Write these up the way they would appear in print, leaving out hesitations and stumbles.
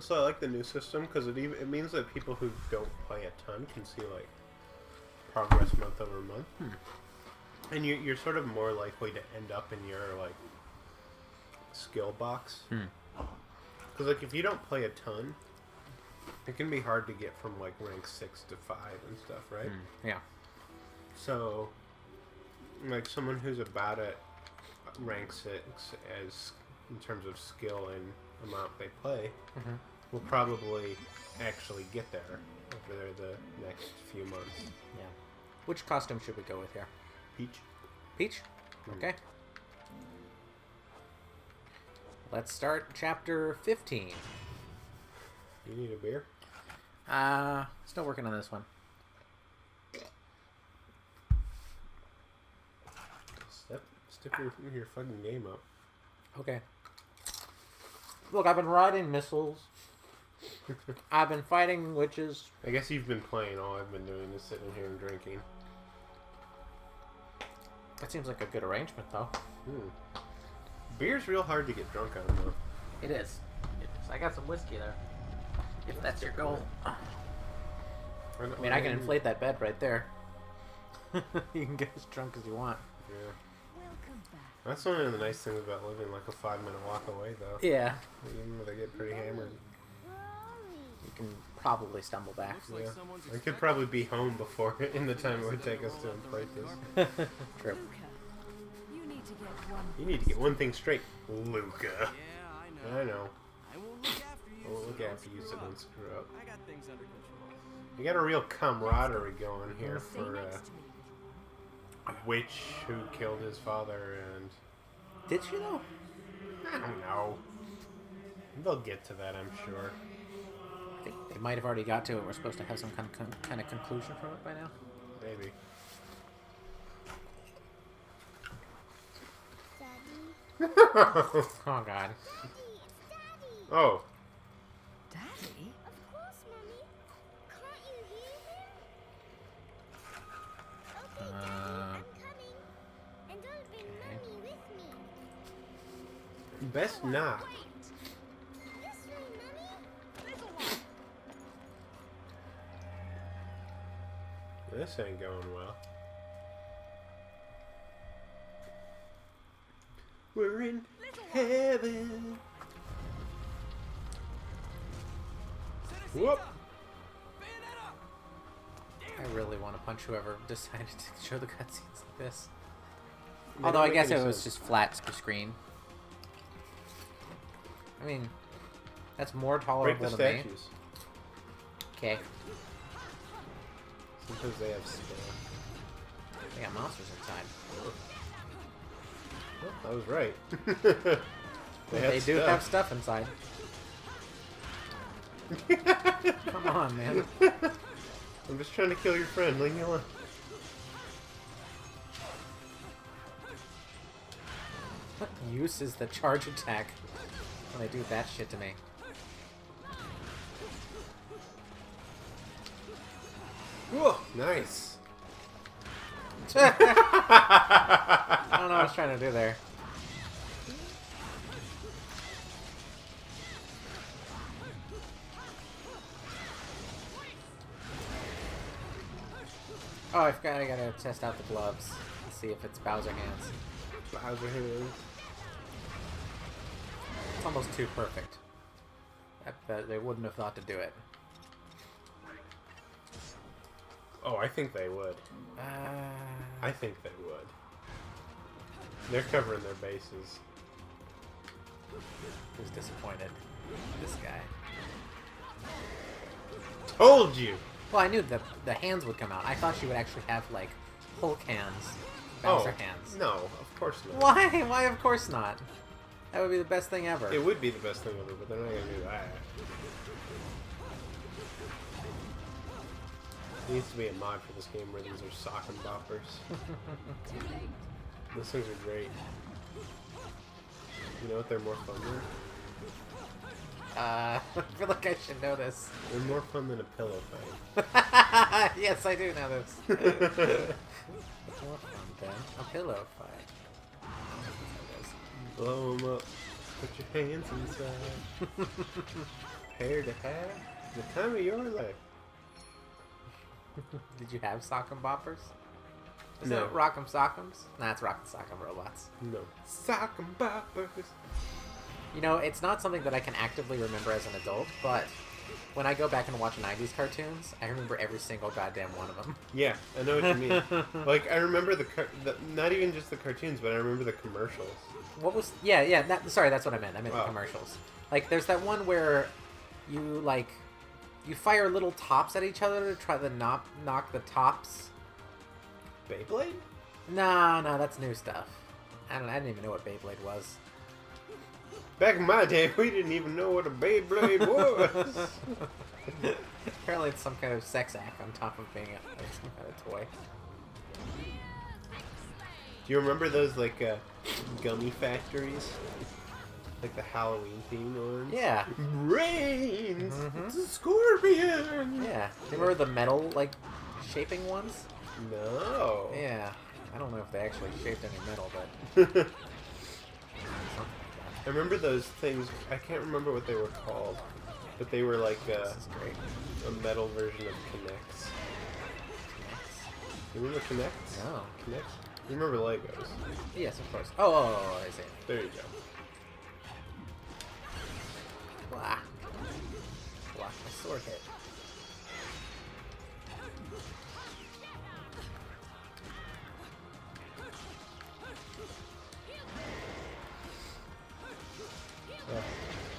So I like the new system because it means that people who don't play a ton can see like progress month over month, and you're sort of more likely to end up in your like skill box. Because like if you don't play a ton, it can be hard to get from like rank 6 to 5 and stuff, right? Yeah. So like someone who's about at rank 6 as in terms of skill and amount they play will probably actually get there over the next few months. Yeah. Which costume should we go with here? Peach. Peach? Okay. Let's start chapter 15. You need a beer? Still working on this one. Step your fucking game up. Okay. Look, I've been riding missiles. I've been fighting witches. I guess you've been playing. All I've been doing is sitting here and drinking. That seems like a good arrangement, though. Beer's real hard to get drunk on, though. It is. It is. I got some whiskey there. If that's your goal. I mean, I can inflate that bed right there. You can get as drunk as you want. Yeah. That's one of the nice things about living like a 5-minute walk away, though. Yeah. Even though they get pretty hammered. You can probably stumble back. Yeah. I could probably be home before in the time it would take us to inflate this. True. You need to get one thing straight, Luca. I know. I won't look after you so don't screw up. You got a real camaraderie going here for a witch who killed his father and... Did she, though? I don't know. They'll get to that, I'm sure. I think they might have already got to it. We're supposed to have some kind of conclusion from it by now. Maybe. Oh, God. Oh. Daddy? Of course, Mummy. Can't you hear him? Okay, Daddy, I'm coming. And don't bring Mummy with me. Best not. Wait. This way, Mummy. Little one. This ain't going well. We're in heaven. Whoop. I really want to punch whoever decided to show the cutscenes like this. They Although don't I make guess any it was sense. just flat screen. I mean, that's more Break tolerable the to me. statues. Okay. Sometimes they have spam. They got monsters inside. Oh, I was right. They do have stuff inside. Come on, man. I'm just trying to kill your friend. Leave me alone. What use is the charge attack when they do that shit to me? Whoa, nice. I don't know what I was trying to do there. Oh, I forgot I gotta test out the gloves and see if it's Bowser hands. Bowser hands. It's almost too perfect. They wouldn't have thought to do it. Oh, I think they would. I think they would. They're covering their bases. Who's disappointed? This guy. Told you! Well, I knew the hands would come out. I thought she would actually have, like, Hulk hands. Bowser hands. No, of course not. Why? Why of course not? That would be the best thing ever. It would be the best thing ever, but they're not going to do that. There needs to be a mod for this game where these are sock and boppers. Those things are great. You know what they're more fun than? I feel like I should know this. They're more fun than a pillow fight. Yes, I do know this. What's more fun than a pillow fight? Blow them up. Put your hands inside. prepare to have the time of your life. Did you have Sock'em Boppers? Is No. it Rock'em Sock'ems? Nah, it's Rock'em Sock'em Robots. No. Sock'em boppers. You know, it's not something that I can actively remember as an adult, but when I go back and watch 90s cartoons, I remember every single goddamn one of them. Yeah, I know what you mean. Like, I remember the not even just the cartoons, but I remember the commercials. What was... Yeah, sorry, that's what I meant. I meant the Oh. commercials. Like, there's that one where you, like... You fire little tops at each other to try to knock the tops. Beyblade? No, that's new stuff. I didn't even know what Beyblade was. Back in my day, we didn't even know what a Beyblade was. Apparently it's some kind of sex act on top of being some kind of toy. Do you remember those, like, gummy factories? Like the Halloween themed ones? Yeah. Brains! Mhm. It's a scorpion! Yeah. Do you remember the metal, like, shaping ones? No. Yeah. I don't know if they actually shaped any metal, but something like I remember those things, I can't remember what they were called, but they were like that. This is great. a metal version of Kinects. You remember Kinects? No. Kinects? You remember Legos? Yes, of course. Oh, I see. There you go. Blah. Block my sword hit.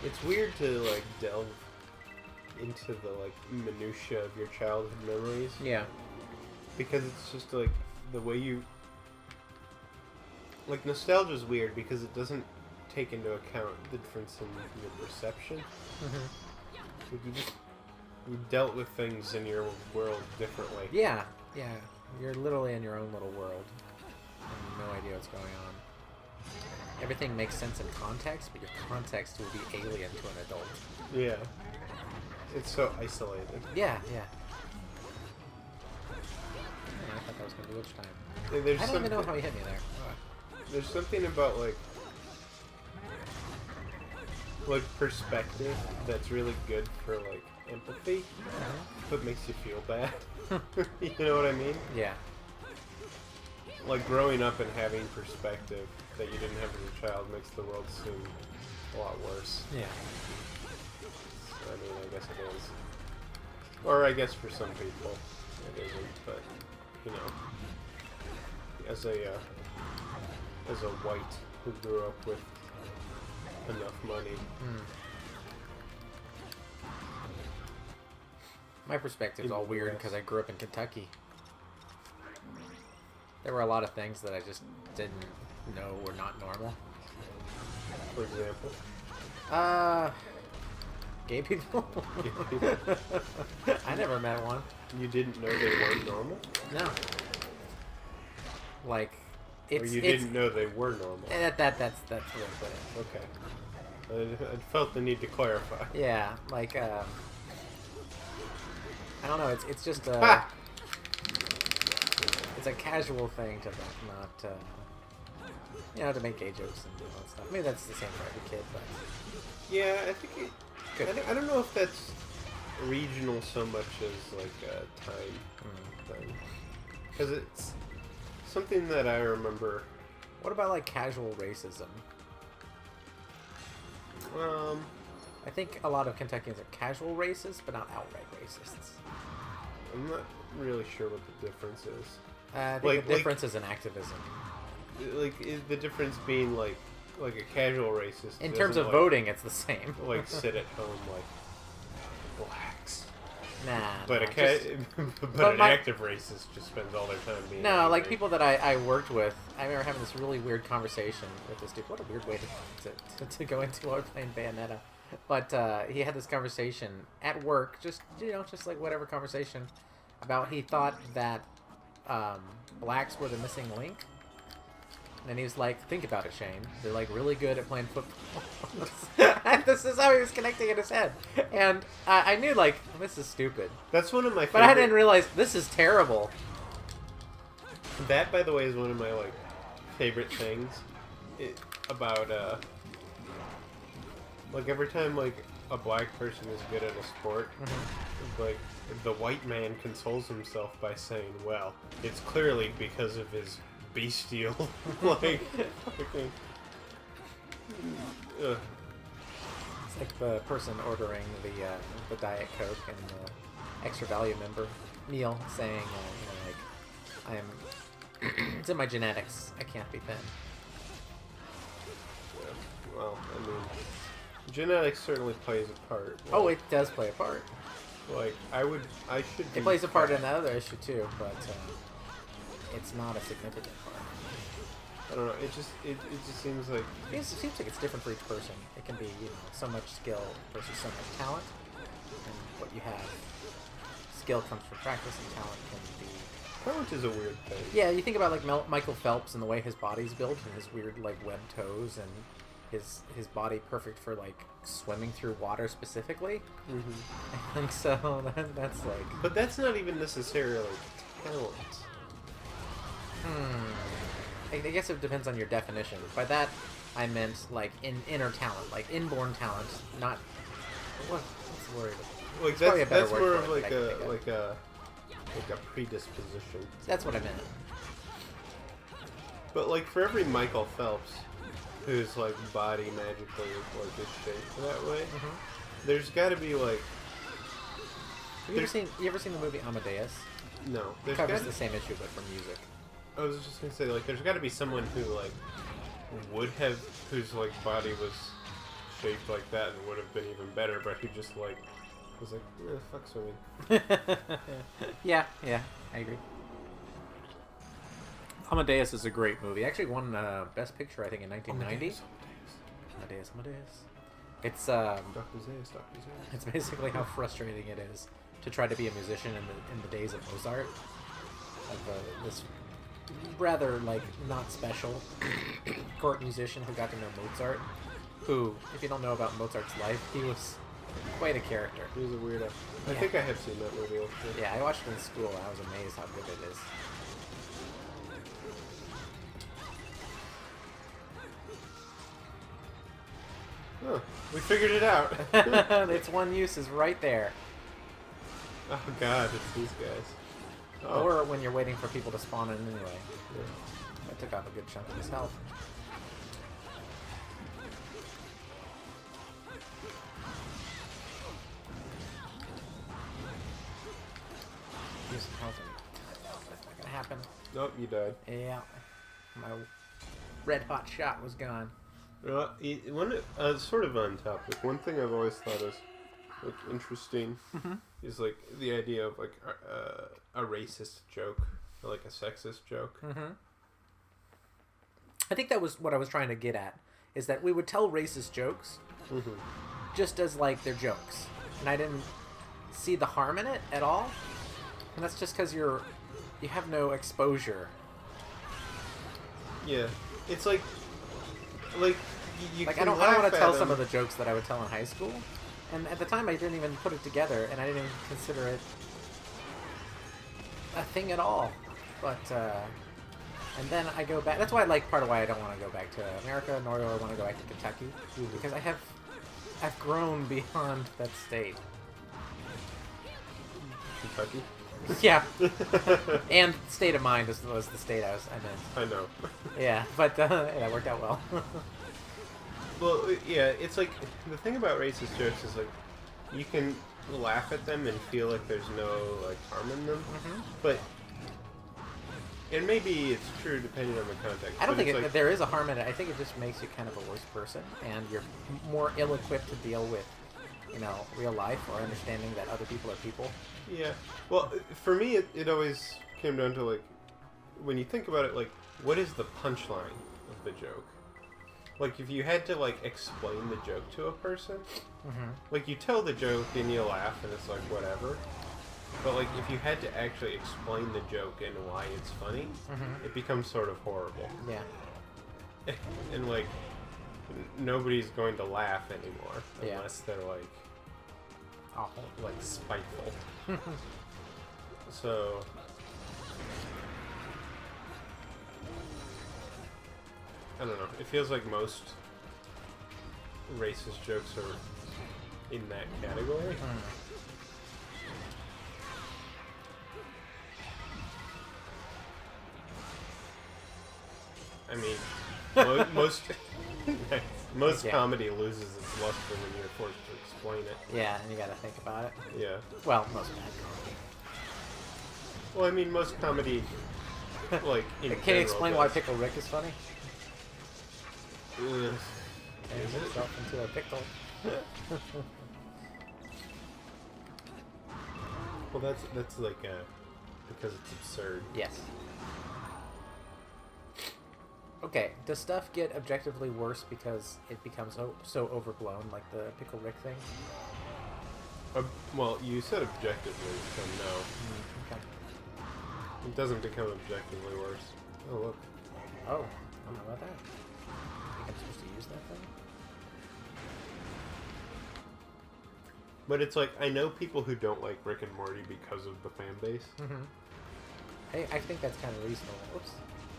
It's weird to like delve into the like minutia of your childhood memories Yeah. because it's just like the way you like nostalgia's weird because it doesn't take into account the difference in your perception. Mm-hmm. Like you dealt with things in your world differently. Yeah. You're literally in your own little world. And you have no idea what's going on. Everything makes sense in context, but your context will be alien to an adult. Yeah. It's so isolated. Yeah. I thought that was going to be which time. There's I don't even know something- how he hit me there. There's something about like perspective that's really good for like empathy, but makes you feel bad. You know what I mean? Yeah. Like growing up and having perspective that you didn't have as a child makes the world seem a lot worse. Yeah. I mean, I guess it is. Or I guess for some people it isn't, but you know, as a white who grew up with enough money. My perspective's In all the weird West. because I grew up in Kentucky. There were a lot of things that I just didn't know were not normal. For example. Gay people? Gay people. I never met one. You didn't know they weren't normal? No. Like, Or you didn't know they were normal? That's the way to put it. Okay. I felt the need to clarify. Yeah, like, I don't know, it's just Ha! it's a casual thing to not to make gay jokes and all that stuff. Maybe that's the same for every kid, but Yeah, I think it... Good. I don't know if that's regional so much as, like, a time thing. Because it's something that I remember... What about, like, casual racism? I think a lot of Kentuckians are casual racists, but not outright racists. I'm not really sure what the difference is. I think Like- the difference is in activism. Like, is the difference being, like a casual racist... In terms doesn't, of like, voting, it's the same. like, sit at home, like, blacks. Nah. But no, but but an my- active racist just spends all their time being No, angry. like people that I worked with, I remember having this really weird conversation with this dude. What a weird way to go into while we're playing Bayonetta. But he had this conversation at work, just like whatever conversation, about he thought that blacks were the missing link. And he was like, think about it, Shane. They're like really good at playing football. And this is how he was connecting in his head. And I knew like, this is stupid. That's one of my But I didn't realize this is terrible. That, by the way, is one of my, like, favorite things about, like, every time, like, a black person is good at a sport, like the white man consoles himself by saying, "Well, it's clearly because of his bestial like." fucking, It's like the person ordering the Diet Coke and the extra value member meal saying, like, it's in my genetics. I can't be thin. Well, I mean, genetics certainly plays a part. Like, Oh, it does play a part. Like, I should be It plays a part in the other issue too, but it's not a significant part. I don't know, it just seems like... It seems like it's different for each person. It can be, so much skill versus so much talent. And what you have, skill comes from practice and talent can be... Talent is a weird thing. Yeah, you think about like Michael Phelps and the way his body's built and his weird like webbed toes and his body perfect for like swimming through water specifically. I think so. That's like... But that's not even necessarily talent. I guess it depends on your definition. By that, I meant like inner talent, like inborn talent, not what's the word? Like Probably a better that's word more for of it, like I can think of. a predisposition. That's what I meant. But like for every Michael Phelps whose like body magically like is shaped that way, there's got to be like. You ever seen the movie Amadeus? No, It there's covers gotta, the same issue but for music. I was just gonna say, like, there's got to be someone who, like, would have, whose, like, body was shaped like that and would have been even better, but who just, like, was like, fuck swimming. yeah, I agree. Amadeus is a great movie. Actually won Best Picture, I think, in 1990. Amadeus. It's Dr. Zayas. it's basically how frustrating it is to try to be a musician in the days of Mozart, of this rather like not special court musician who got to know Mozart. Who, if you don't know about Mozart's life, he was quite a character. He was a weirdo. I Yeah. think I have seen that movie actually. Yeah, I watched it in school and I was amazed how good it is. Huh. We figured it out. Its one use is right there. Oh god, it's these guys. Oh. Or when you're waiting for people to spawn in anyway. Yeah. That took off a good chunk of his health. Use some health. That's not gonna happen. Nope, you died. Yeah. My red hot shot was gone. Sort of on topic, one thing I've always thought is like interesting is like the idea of like a racist joke or like a sexist joke. I think that was what I was trying to get at, is that we would tell racist jokes just as like they're jokes, and I didn't see the harm in it at all, and that's just because you have no exposure. Yeah, it's like you Like can I don't laugh want to at tell them. some of the jokes that I would tell in high school, and at the time I didn't even put it together, and I didn't even consider it a thing at all. But and then I go back. That's why part of why I don't want to go back to America, nor do I want to go back to Kentucky, because I've grown beyond that state. Kentucky. Yeah, and state of mind was the state I meant. I know. Yeah, but that worked out well. Well, yeah, it's like the thing about racist jokes is like you can laugh at them and feel like there's no like harm in them, but and maybe it's true depending on the context. I don't but think it's like, there is a harm in it. I think it just makes you kind of a worse person, and you're more ill-equipped to deal with, real life or understanding that other people are people. Yeah. Well, for me, it always came down to like when you think about it, like what is the punchline of the joke? Like if you had to like explain the joke to a person, like you tell the joke and you laugh and it's like whatever. But like if you had to actually explain the joke and why it's funny, it becomes sort of horrible. Yeah. And like nobody's going to laugh anymore unless they're like Awful. like spiteful. So I don't know. It feels like most racist jokes are in that category. I mean, most most Yeah. comedy loses its luster when you're forced to explain it. Yeah, and you gotta think about it. Yeah. Well, most bad comedy. Well, I mean, most comedy, like in Can you general, explain why does. Pickle Rick is funny? Ugh. Turns himself into a pickle. Well, that's like because it's absurd. Yes. Okay, does stuff get objectively worse because it becomes so overblown, like the Pickle Rick thing? Well, you said objectively, so no. Okay. It doesn't become objectively worse. Oh, look. Oh, I don't know about that. I think I'm supposed to use that thing? But it's like, I know people who don't like Rick and Morty because of the fan base. Mm-hmm. I think that's kind of reasonable. Oops.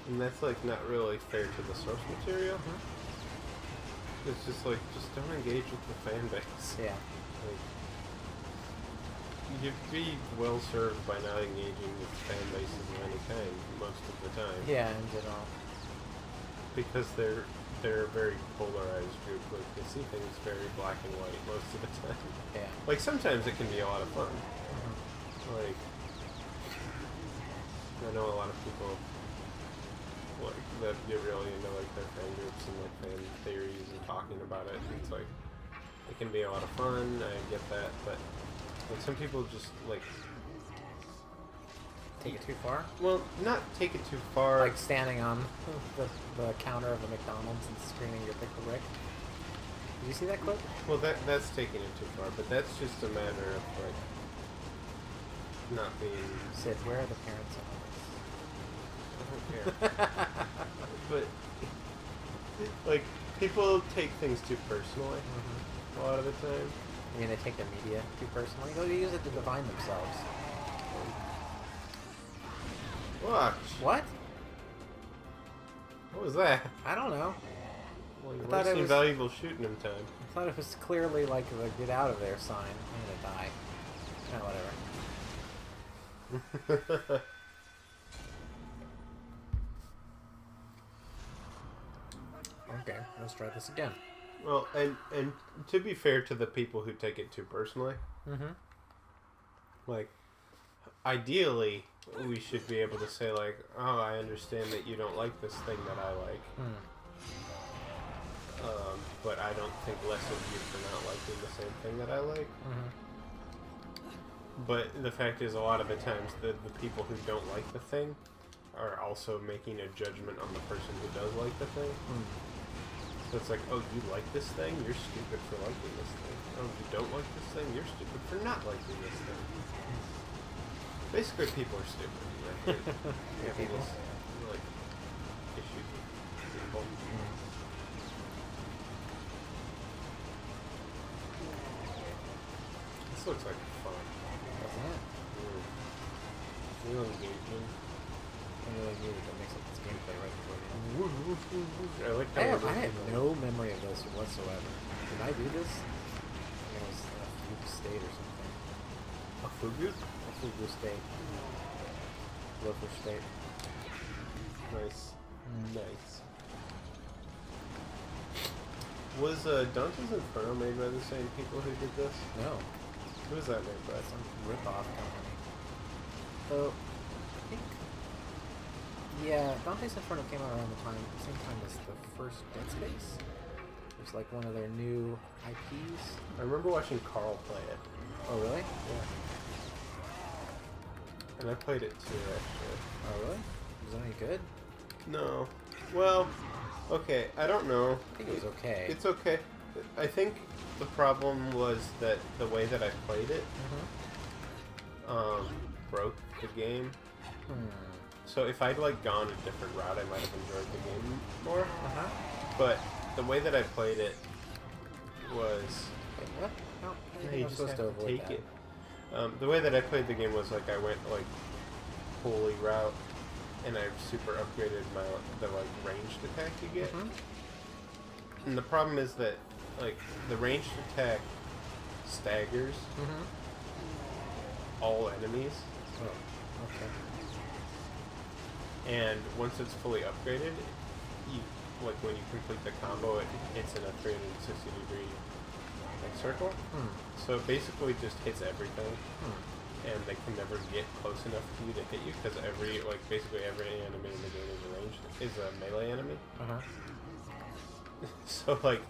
And that's like not really fair to the source material. Mm-hmm. It's just like, just don't engage with the fan base. Yeah. Like, you'd be well served by not engaging with fan bases of any kind most of the time. Yeah, in general. Because they're a very polarized group. Like, they see things very black and white most of the time. Yeah. Like, sometimes it can be a lot of fun. Mm-hmm. Like, I know a lot of people like that get really into like their fan groups and like fan theories and talking about it. And it's like, it can be a lot of fun. I get that, but like some people just like Take it too far? well, not take it too far. Like standing on the counter of a McDonald's and screaming your Pickle Rick? Did you see that clip? Well, that's taking it too far, but that's just a matter of like not being. Sid, where are the parents on I don't care. But like people take things too personally this? a lot of the time. I mean, they take the media too personally. They use it to define themselves. Watch. What? What was that? I don't know. Well, you're I thought it wasting was- valuable shooting him time. I thought it was clearly like the get out of there sign. I'm gonna die. Oh, whatever. Okay, let's try this again. Well, and to be fair to the people who take it too personally, Mm-hmm. like, ideally, we should be able to say, like, oh, I understand that you don't like this thing that I like, but I don't think less of you for not liking the same thing that I like. Mm-hmm. But the fact is, a lot of the times, the people who don't like the thing are also making a judgment on the person who does like the thing. So it's like, oh, you like this thing? You're stupid for liking this thing. Oh, you don't like this thing? You're stupid for not liking this thing. Basically, people are stupid. Right? Yeah, people. This, like, issues with people. This looks like fun. Doesn't it? Real engagement. I really needed to mix up this gameplay right before the end. I like I how had no memory of this whatsoever. Did I do this? I think it was a Fugu State or something. a fugu. A Fugu State. Loafer State. Nice. Nice. Was Dante's Inferno made by the same people who did this? No. Who was that made by? Some rip-off company. So, I think... Yeah, Dante's Inferno came out around the same time as the first Dead Space. It was like one of their new IPs. I remember watching Carl play it. Oh, really? Yeah. And I played it too, actually. Oh, really? Was it any good? No. Well, okay, I don't know. I think it was okay. It's okay. I think the problem was that the way that I played it broke the game. So if I'd like gone a different route, I might have enjoyed the game more. But the way that I played it was Wait, what? No, I think you I'm just supposed have to to avoid take that. it. The way that I played the game was like I went like holy route, and I super upgraded the like ranged attack you get. And the problem is that like the ranged attack staggers Mm-hmm. all enemies. Oh, okay. And once it's fully upgraded, you like when you complete the combo, it's in a 360-degree like circle. Hmm. So it basically just hits everything, Hmm. and they can never get close enough to you to hit you because basically every enemy in the game is a melee enemy. Uh-huh. So like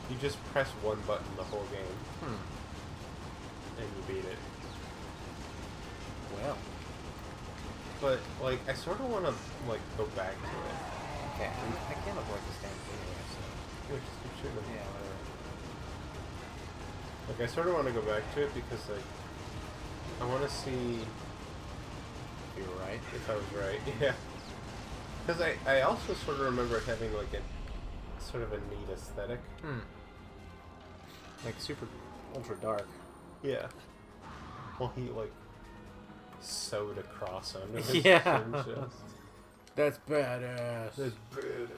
you just press one button the whole game Hmm. and you beat it. Well. But like I sort of want to like go back to it. Okay, I can't avoid this damn thing anyway, so... Which is good shit. Yeah, whatever. Like I sort of want to go back to it because like I want to see You were right. if I was right. Yeah. Because I also sort of remember it having like a sort of a neat aesthetic. Hmm. Like super ultra dark. Yeah. Well, he like sewed a cross under his Yeah. chin chest. That's badass. That's badass.